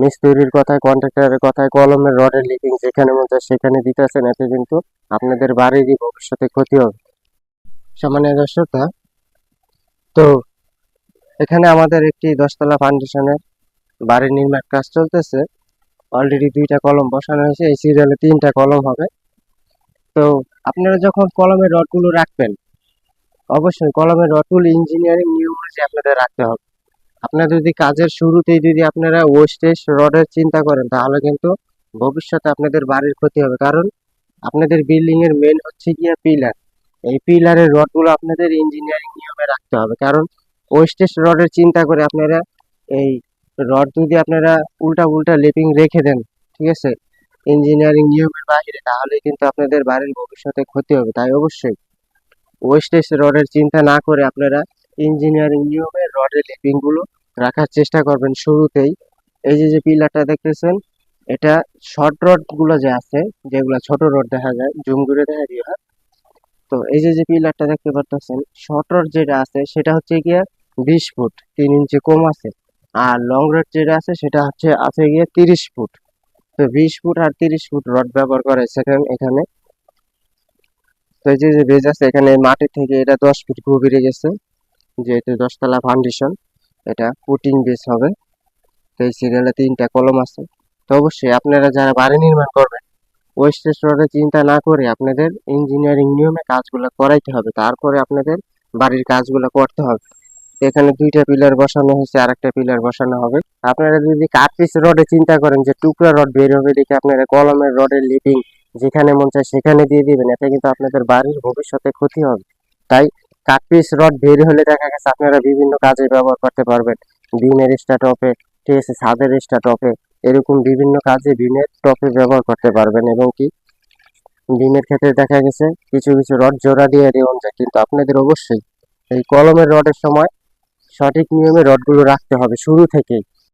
মিস্ত্রির কথায়, কন্ট্রাক্টরের কথায়, কলমের রডের লিকিং যেখানে মন চায় সেখানে দিতেছেন, এতে কিন্তু আপনাদের বাড়িরই ভবিষ্যতে ক্ষতি হবে। সম্মানীয় দর্শক, তো এখানে আমাদের একটি 10তলা ফাউন্ডেশনের বাড়ি নির্মাণ কাজ চলতেছে। অলরেডি 2টা কলম বসানো হয়েছে, এই সিরিয়ালে 3টা কলম হবে। তো আপনারা যখন কলমের রডগুলো রাখবেন, অবশ্যই কলমের রডগুলো ইঞ্জিনিয়ারিং নিয়ম অনুযায়ী আপনাদের রাখতে হবে। আপনারা যদি কাজের শুরুতেই যদি আপনারা ওয়েস্টেজ রডের চিন্তা করেন, তাহলে কিন্তু ভবিষ্যতে আপনাদের বাড়ির ক্ষতি হবে। কারণ আপনাদের বিল্ডিং এর মেন হচ্ছে গিয়া পিলার, এই পিলারের রডগুলো আপনাদের ইঞ্জিনিয়ারিং নিয়মে রাখতে হবে। কারণ ওয়েস্টেজ রডের চিন্তা করে আপনারা এই রড যদি আপনারা উল্টা উল্টা লেপিং রেখে দেন, ঠিক আছে, ইঞ্জিনিয়ারিং নিয়মের বাইরে, তাহলে কিন্তু আপনাদের বাড়ির ভবিষ্যতে ক্ষতি হবে। তাই অবশ্যই ওয়েস্টেজ রডের চিন্তা না করে আপনারা ইঞ্জিনিয়ারিং নিয়মে রডের লেপিং গুলো রাখার চেষ্টা করবেন শুরুতেই। এই যে যে পিলারটা দেখতেছেন, এটা শর্ট রড গুলো যে আছে, যেগুলো ছোট রড দেখা যায়, জুম করে দেখা দিয়ে হয়। তো এই যে যে পিলারটা দেখতে পাচ্ছেন, শর্ট রড যেটা আছে সেটা হচ্ছে গিয়ে 20 ফুট 3 ইঞ্চি কম আছে, আর লং রড যেটা আছে সেটা হচ্ছে আছে গিয়ে 30 ফুট। তো 20 ফুট আর 30 ফুট রড ব্যবহার করে এখানে। তো এই যে যে বেজ আছে, এখানে মাটি থেকে এটা 10 ফিট গভীরে গেছে, যেহেতু 10তলা ফাউন্ডেশন, এটা পুটিং বেস হবে। তো এই সিরিয়ালে 3টা কলম আছে। তো অবশ্যই আপনারা যারা বাড়ি নির্মাণ করবেন, ওয়েস্টেজ রডের চিন্তা না করে আপনাদের ইঞ্জিনিয়ারিং নিয়মে কাজগুলো করাইতে হবে, তারপরে আপনাদের বাড়ির কাজগুলো করতে হবে। এখানে 2টা পিলার বসানো হয়েছে, আর একটা পিলার বসানো হবে। আপনারা যদি কাট পিস রডে চিন্তা করেন যে টুকরা রড বের হবে দেখে আপনারা কলমের রডের লিপিং যেখানে মন চায় সেখানে দিয়ে দিবেন, এতে কিন্তু আপনাদের বাড়ির ভবিষ্যতে ক্ষতি হবে। তাই কাট পিস রড বের হলে দেখা গেছে আপনারা বিভিন্ন কাজে ব্যবহার করতে পারবেন। বিমের স্টার্টপে, ঠিক আছে, ছাদের স্টার্টপে, এরকম বিভিন্ন কাজে বিমের টপে ব্যবহার করতে পারবেন। এবং কি বিমের ক্ষেত্রে দেখা গেছে কিছু কিছু রড জোড়া দিয়ে দেওয়া যায়, কিন্তু আপনাদের অবশ্যই এই কলমের রডের সময় সঠিক নিয়মে রডগুলো রাখতে হবে শুরু থেকেই।